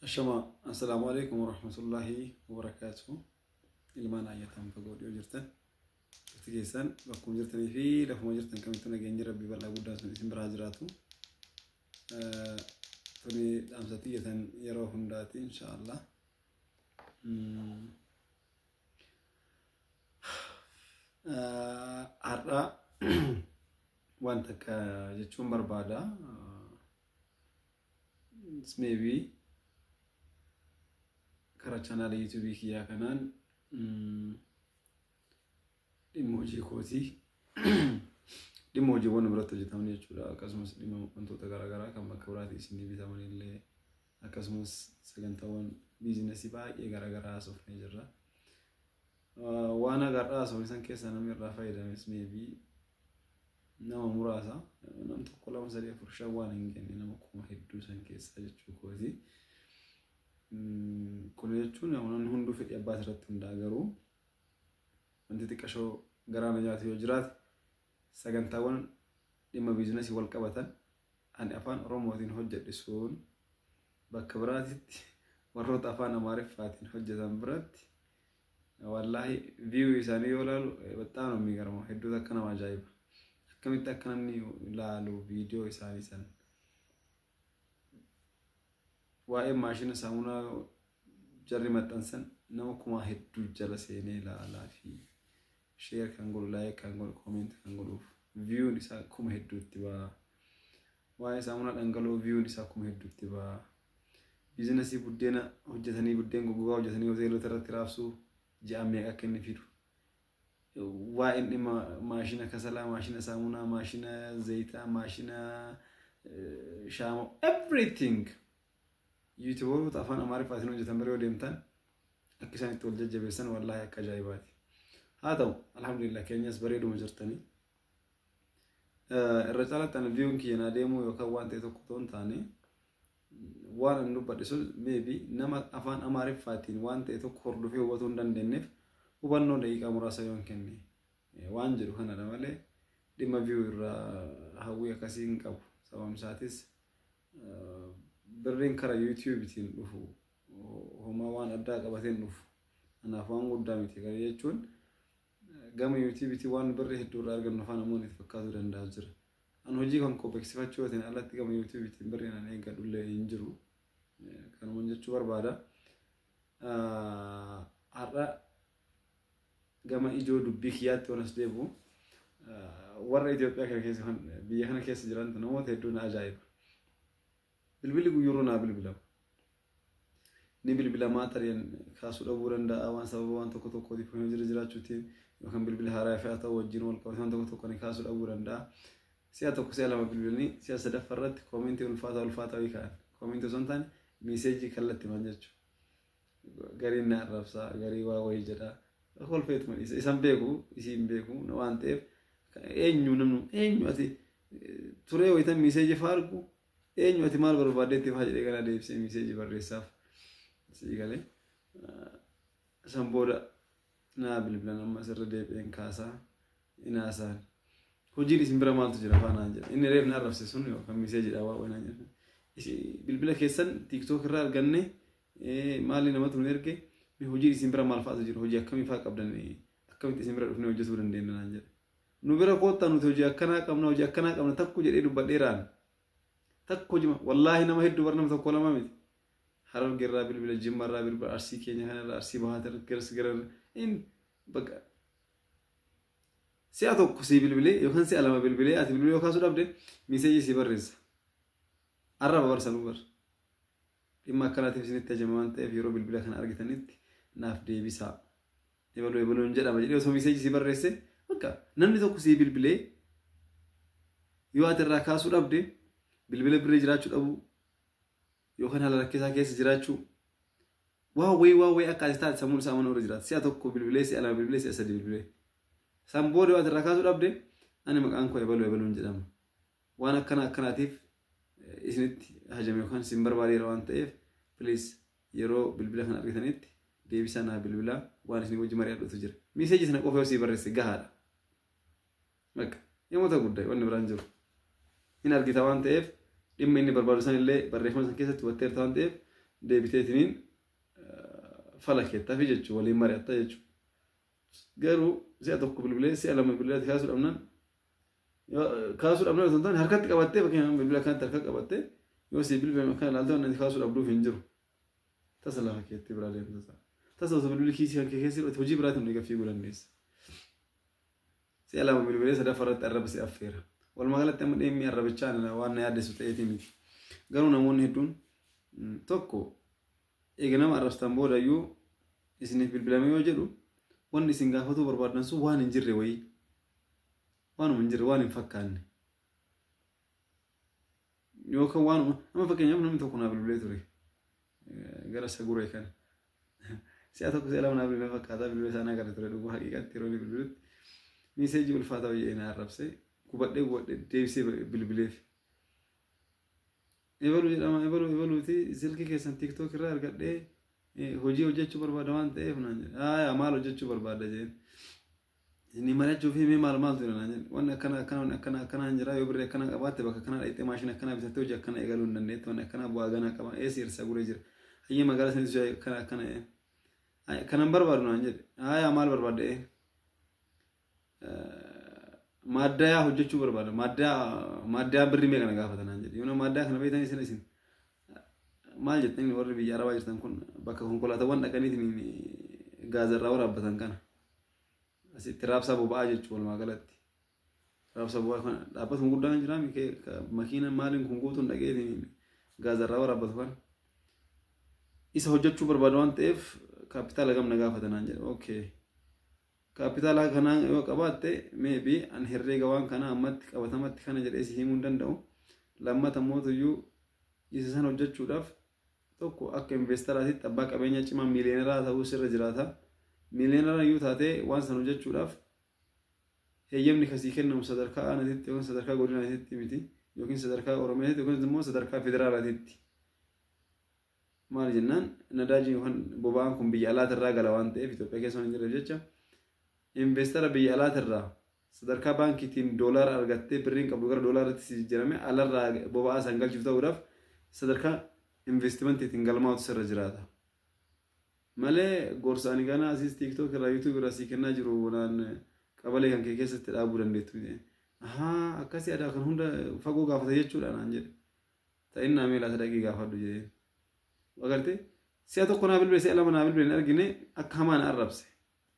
الشما السلام عليكم ورحمة الله وبركاته. إلمان آياتهم فقودي وجرتن تجيسن بكم جرتني في لفما جرتن كم تنا جنجي ربي بلا بودا سن اسم براجراتو توني أمساتية يروهم داتي إن شاء الله. أرى وانتك جتشون بربادا maybe kara channel YouTube kiya kanan emoji koti emoji wonu birato jitamni jechuudha akkasumas dhimma wantoota garaagaraa kan bakka biraatti isin bitaman illee akkasumas sagantaawwan biizinasii baay'ee garaagaraa soofnee jirra waan agarraa soofnisan keessa namni irraa fayyadames maybe nama muraasa nam tokko lama sadii afur shan waan hin genne nama kuma hedduu san keessa jechuu kooti kun jechuun namni hunduu fedhii abbaa irratti hundaa garuu wanti xiqqashoo garaana nyaatu yoo jiraate sagantaawwan dhimma biizinasii wal qabatan ani afaan oromootiin hojjedhe sun bakka biraatitti warroota afaan amaariffaatiin hojjetan biratti wallaahi view isaanii yoo ilaalu baxaan ummii garma hedduu akka nama ajaa'iba akkamitti akka namni ilaalu viidiyoo isaanii san waa'ee maashina saamunaa jarri maxxansan nama kuma hedduu jala seenee ilaalaa fi share kan godhu like kan godhu comment kan godhuuf view isaa kuma hedduutti ba'a waa'ee saamunaa dhangala'oo view isaa kuma hedduutti ba'a biizinasii buddeena hojjetanii buddeen goggogaa hojjetanii hoteelota irratti raabsuu ja'a meeqa akka inni fidu waa'een dhimma maashina kasalaa maashina saamunaa maashina zayitaa maashina shaama everything YouTube afaan amaariffaatiin hojjetan bira yoo deemtan akka isaan itti wal jajjabeessan wallaahi akka ajaa'ibaati haa ta'u alhamdulillah keenyas bareeduma jirtanii irra caalatti ana viiyuun kiyyan adeemuu yookaan waan ta'e tokko toon taane waan an dubbadhe sun maybe nama afaan amaariffaatiin waan ta'e tokko hordofee hubatuu hin dandeenyeef hubannoo daqiiqaa muraasa yoon kenne waan jedhu kanadha malee dhimma viiyuu irraa hawwii akkasii hin qabu sababni isaatis birriin kara YouTubetiin dhufu homaa waan addaa qabateen dhufu anaaf waan guddaa miti gara jechuun gama YouTubetiin waan birri hedduu irraa argannu afaan namoonni itti fakkaatu danda'a jira an hojii kan qopheessifachuu yootiin alatti gama YouTubetiin birri nan eeggadhu illee hin jiru kanumaan jechuu barbaada har'a gama ijoo dubbii kiyyaatti waan as deebi'u warra Itoophiyaa kana keessa biyya kana keessa jiran namoota hedduu na ajaa'iba bilbili guyyuruu naa bilbilama ni bilbilamaa tareen kaasuu dhabuu danda'a waan sababa waan tokko tokkootiif kan jiraachuutiin yookaan bilbila haaraa fi haa ta'u wajjin wal qabate waan tokko tokko ni kaasuu dhabuu danda'a si'a tokko si'a lama bilbilanii si'a sadaffaa irratti koomentii ulfaataa wayii ka'an koomentii osoo hin taane meeseejii kallattii maal jechuudha gariin na arrabsaa garii waa wayii jedhaa kolfeetu malee isan beeku isiin beeku waan ta'eef eenyu ati turee wayitan meeseejii faargu eenyu ati maal barbaadeetti faa jedhee kana deebisee meeseejii barreessaaf sii galee san booda naa bilbilan amma asirra deebi'een kaasaa inaasaan hojiin isin bira maaltu jira faanaan jedha inni reef na arrabse sun yookaan meeseejiidha waa waynaan jedha bilbila keessan TikTok irraa arganne maalli namatu hin erge hojii isin bira maal faatu jiru hojii akkamii faa qabdan akkamitti isin bira dhufnee hojjetuu dandeenya naan jedha nu bira koottaa nuti hojii akkanaa qabna takku jedhee dubbadheeraan takku hojii wallaahi nama hedduu barnama tokko lama miti Harargee irraa bilbila Jimma irraa bilbila Arsii keenya kana irraa Arsii Bahaata gara in bakka si'a tokko si bilbilee yookaan si'a lama bilbilee ati bilbilee yookaan sudhabde meeseejii si barreessa arraba barsanuu bar dhimma akkanaatiif isinitti ajajame waan ta'eef yeroo bilbila kana argitanitti naaf deebisaa ebaluun jedhama jedhee osoo meeseejii si barreesse bakka namni tokko si bilbilee yoo ati irraa kaasuu dhabde bilbila birrii jiraachuu dhabu yookaan haala rakkisaa keessa jiraachuu waa wayii akka ati taate sammuun isaa mana irra jiraata si'a tokko bilbilee si'a lama bilbilee si'a sadii bilbilee san booda yoo ati irraa kaasuu dhabde ani maqaan koo ebaluun jedhama waan akkanaatiif isinitti hajame yookaan isin barbaadeera waan ta'eef please yeroo bilbila kana argitanitti deebisaa naa bilbilaa waan isin wajji mari'adhutu jira meeseejii sana qofa yoo si barreesse gahaadha bakka namoota guddaa wanni biraan jiru hin argita waan ta'eef dhimma inni barbaadu san illee barreeffama san keessatti hubatteerta waan ta'eef deebiteetiniin falakkeetta fi jechuun waliin mari'atta jechuudha. Garuu si'a tokko bilbilee si'a lama bilbilee kaasuudhaaf nan taane harkatti qabattee bakka bilbila kanatti harka qabattee yoo si bilbila kana ilaaltee waan kaasuudhaaf hin jiru. Tasa lafa keetti biraa deemtu ta'a. Tasa osoo bilbilli kiisii kan keessi hojii biraatiin dhiiga fiiguu dandeessa. Si'a lama bilbilee sadaffaarratti arrabsee affeera. Walumaa galatti amma dhimmi arrabichaan waan na yaaddeessu ta'eetii miti. Garuu namoonni hedduun tokko eega nama arrabstan boodayyuu isiniif bilbilame yoo jedhu wanni isin gaafatuu barbaadan sun waan hin jirre wayii. Waanuma hin jirre waan hin fakkaanne. Yookaan waanuma amma fakkeenyaaf namni tokko naa bilbilee ture. Gara saguree kana. Si'a tokko si'a lama naa bilbilee fakkaataa bilbilee isaa naa gara ture dhuguu haqiiqatti yeroo bilbilutti miiseejii ulfaataa baay'ee na arrabsee kubadhee deebisee bilbileef. Ebaluu jedhama ebaluuti silkii keessan TikTok irraa argadhee hojii hojjechuu barbaada waan ta'eef naan jedhe. Maal hojjechuu barbaada jeen. Inni mari'achuu fi maaltu jira naan jedhe. Wanni akkana hin jira yoo birrii akkana qabaatte bakka kana dhaqxee maashina akkana bitattee hojii akkana eegaluu hin dandeettu. Wanni akkana bu'aa ganaa qaba. Sirsa guree jira. Hayyee magaalaa sanis kanan barbaadu naan jedhe. Maal barbaadde? Maddaa hojjechuu barbaada. Maddaa birrii meeqa na gaafata naan jedhe. Yoo maddaa kana beeytan isin maal jettanii warri biyya arabaa jirtan kun bakka konkolaataawwan dhaqaniitiin gaazarraa waraabbatan kana. Asitti raabsaa boba'aa jechuun walumaa galatti. Raabsaa boba'aa kana dhaabbatuma guddaan jira makiina maaliin kun guutuun dhaqeetiin gaazarraa waraabbatu kana. Isa hojjechuu barbaada waan ta'eef kaapitaala gamna gaafata naan jedhe. Okay. Kaapitaala kanaa yoo qabaatte maybe an herreega waan kana ammatti qabatamatti kana jedhee si himuu hin danda'u. Lammata mootuyyuu isa san hojjechuudhaaf tokko akka investaraatitti abbaa qabeenya cimaa miiliyooneraa ta'uu sirra jiraata. Miiliyooneraa yoo taate waan san hojjechuudhaaf heeyyamni kasii kennamu sadarkaa aanatitti yookiin sadarkaa godinaatitti miti yookiin sadarkaa oromiyaatitti yookiin immoo sadarkaa federaalaatitti. Maal jennaan nadaajiin yookaan boba'aan kun biyya alaatirraa gala waan ta'eef Itoophiyaa keessa waan hin jirreef jecha investara biyya alaatirraa sadarkaa baankiitiin doolaara argattee birriin qabdu gara doolaaraatti si jijjiirame alarraa boba'aa san galchuuf ta'uudhaaf sadarkaa investimentiitiin galmaatu sirra jiraata. Malee gorsaanii kana asiis TikTok irraa YouTube irraa si kennaa jiru naan qabalee kan kee keessatti dhaabuu dandeettu. Akkasii aadaa kan hunda fagoo gaafata jechuudha naan jedhe. Ta'innaa meelaa sadaqii gaafadhu jedhee. Agartee si'a tokko naa bilbilee si'a lama naa bilbilee hin argine akka hamaa na arrabse.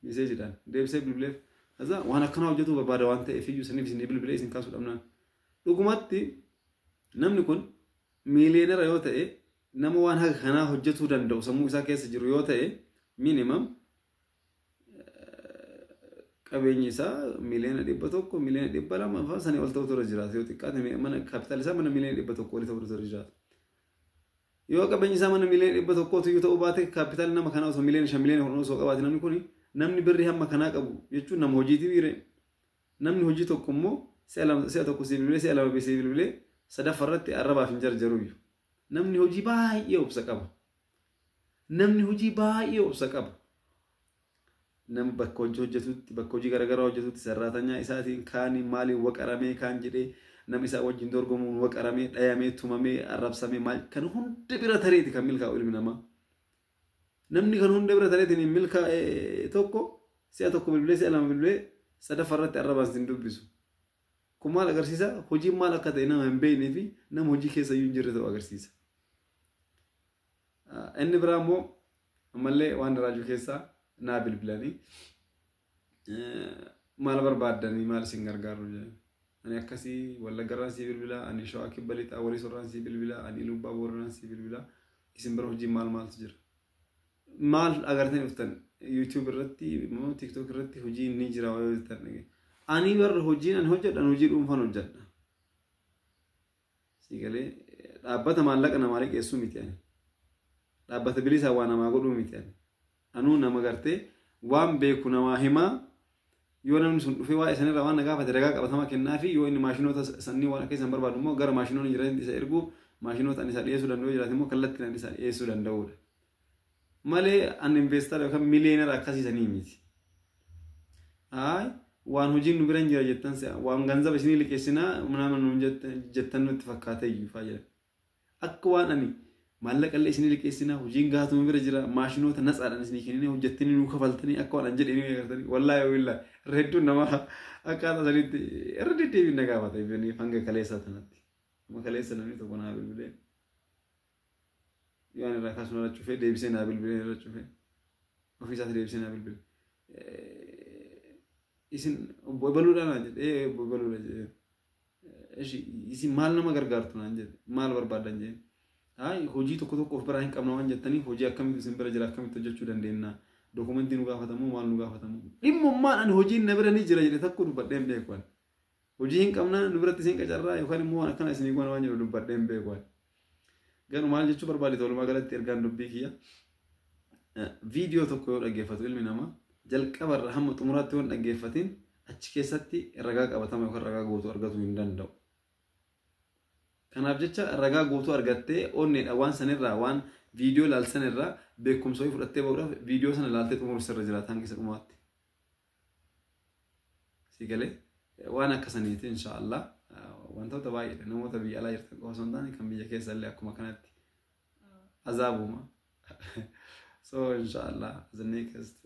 Miseejiidhaan deebisee bilbileef. Aza waan akkana hojjetuu barbaada waan ta'eef iyyuu saniif isin bilbilee isin kaasuu dhabnaan. Dhugumatti namni kun miiliyoonera yoo ta'e nama waan haga kanaa hojjetuu danda'u sammuu isaa keessa jiru yoo ta'e minimum qabeenyi isaa miliyoona 100 miliyoona 200 fa'aa sanii ol ta'utu irra jiraata yoo xiqqaate mana kaapitaal isaa mana miliyoona 100 olii ta'utu irra jiraata. Yoo qabeenyi isaa mana miliyoona 100 ta'uu baate kaapitaal nama kanaa osoo miliyoona 5 miliyoona 10 osoo qabaate namni kuni namni birrii hamma kanaa qabu jechuun nama hojiitii biire namni hojii tokko immoo si'a tokko si bilbilee si'a lama si bilbilee sadaffaarratti arrabaaf hin jarjaru namni hojii baay'ee obsa qaba. Namni hojii baay'ee obsa qaba. Namni bakka hojii hojjetutti bakka hojii garaagaraa hojjetutti sarraatanyaa isaatiin kaaniin maaliin waqaramee kaan jedhee namni isaa wajjin dorgomuun waqaramee dhayamee tumamee arrabsamee maal kan hunda bira tareeti kan milkaa'u ilmi namaa. Namni kan hunda bira tareetiin milkaa'e tokko si'a tokko bilbilee si'a lama bilbilee sadaffaarratti arrabaan sin dubbisu. Kun maal agarsiisa? Hojiin maal akka ta'e nama hin beeknee fi nama hojii keessa iyyuu hin jirre ta'u agarsiisa. Inni biraa immoo ammallee waan raajuu keessaa naa bilbilanii maal barbaaddanii maal isin gargaaru jedhanii. Ani akkasii Wallaggarraan si bilbilaa, ani Shawaa Kibba Lixaa Walii Sorraan si bilbilaa, ani Lubbaa Booranaan si bilbilaa. Isin bira hojii maaltu jira? Maal agartanii dhuftan YouTube irratti immoo TikTok irratti hojii ni jira yoo jettan. Ani barra hojiin ani hojjedhan hojii dhuunfaan hojjedha. Sigalee dhaabbata maallaqa namaa liqeessuu miti ani. Dhaabbata bilisaa waa namaa godhuu miti ani. Anuu nama gartee waan beeku namaa himaa yoo namni sun dhufee waa isanirraa waan nagaafate ragaa qabatamaa kennaa fi yoo inni maashinoota sannii waan akka isan barbaadu immoo gara maashinoonni jiran isa erguu maashinoota ani isaa dhiyeessuu danda'u jiraate immoo kallattiin ani isaa dhiyeessuu danda'udha. Malee an investara yookaan miliyoonera akkasiisanii miti. Waan hojiin nu biran jira jettan waan ganzaba isinii liqeessinaa nama nu jettan nutti fakkaata iyyuu fayyada. Akka waan ani maallaqa illee isin liqeessina hojiin gaatuma bira jira maashinoota natsaadhaan isin kennine hojjettanii nu kafaltanii akka waan jedhanii agartanii wallaahi wallaahi hedduun nama akkaataa sanitti irra deddeebiin na gaafata ibni hanga kaleessaa tanatti nama kaleessa namni tokko naa bilbilee yoon irraa kaasuma irra cufee deebisee naa bilbilee irra cufee ofiisaatti deebisee naa bilbilee isin obbo Baluudhaan jedhee obbo Baluudha jedhee isin maal nama gargaartu naan jedhe maal barbaadan jedhee ay hojii tokko tokko of biraa hin qabna waan jettanii hojii akkamitti isin bira jira akkamitti hojjechuu dandeenya dokumentii nu gaafatamu maal nu gaafatamu dhimmummaan ani hojiin na bira ni jira jedhe takku dubbadheen beekwaan hojii hin qabna nu biratti isin qacarraa yookaan immoo waan akkana isin goona waan jedhu dubbadheen beekwaan garuu maal jechuu barbaade walumaa galatti ergaan dubbii kiyya viidiyoo tokko yoo dhaggeeffatu ilmi namaa jalqabarra hamma xumuraatti waan dhaggeeffatiin achi keessatti ragaa qabatama yookaan ragaa guutuu argachuu hin danda'u. Kanaaf jecha ragaa guutuu argattee onneedha waan sanirraa waan viidiyoo laalsanirraa beekumsa fudhattee ba'uudhaaf viidiyoo sana laaltee xumuruusirra jiraatan keessa dhumaatti. Si galee waan akkasaniiti inshaallah wantoota baay'eedha namoota biyya alaa jirtan qofa osoo hin taane kan biyya keessa illee akkuma kanatti azaabuma. So inshaallah as the next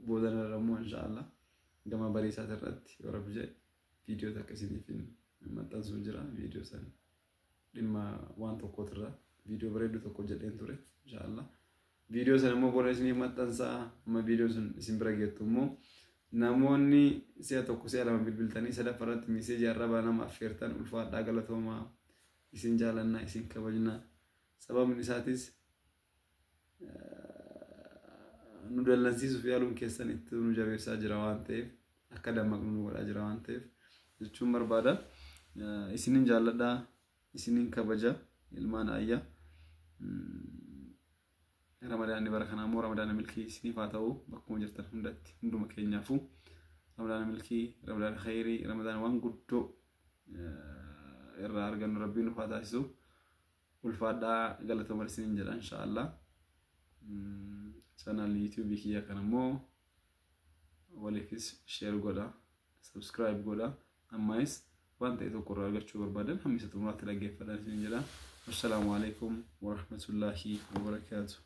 boodanarra immoo inshaallah gama bariisaa irratti yoo rabbi jedhe viidiyoo akkasiniif maxxansuu jira viidiyoo san dhimma waan tokkootirra viidiyoo bareedduu tokko jedheen ture inshaallah viidiyoo san immoo booda isinii maxxansaa amma viidiyoo sun isin bira geettu immoo namoonni si'a tokko si'a lama bilbiltanii sadaffarratti miiseejii arrabaa nama affeertan ulfaadhaa galatoomaa isin jaalannaa isin kabajnaa sababni isaatis nu dallansiisuuf yaaluun keessan itti nu jabeessaa jira waan ta'eef akka dammaqnu nu godhaa jira waan ta'eef jechuun barbaada isinin jaalladhaa isinin kabaja ilmaan ayyaa ramadaanni bara kanaa immoo ramadaana milkii isiniif haa ta'u bakkuma jirtan hundatti hunduma keenyaafuu ramadaana milkii ramadaana khayrii ramadaana waan guddoo irraa argannu rabbiin nuuf haa taasisu ulfaadhaa galatoomaa isinin jedha inshaallah channel YouTube kiyya kana immoo waliifis share godha subscribe godha ammaas waan ta'e tokko irraa argachuu barbaadan hamma isa xumuraatti dhaggeeffadhaa isinin jedha. Assalaamu alaykum wa rahmatullahi wa barakaatuh.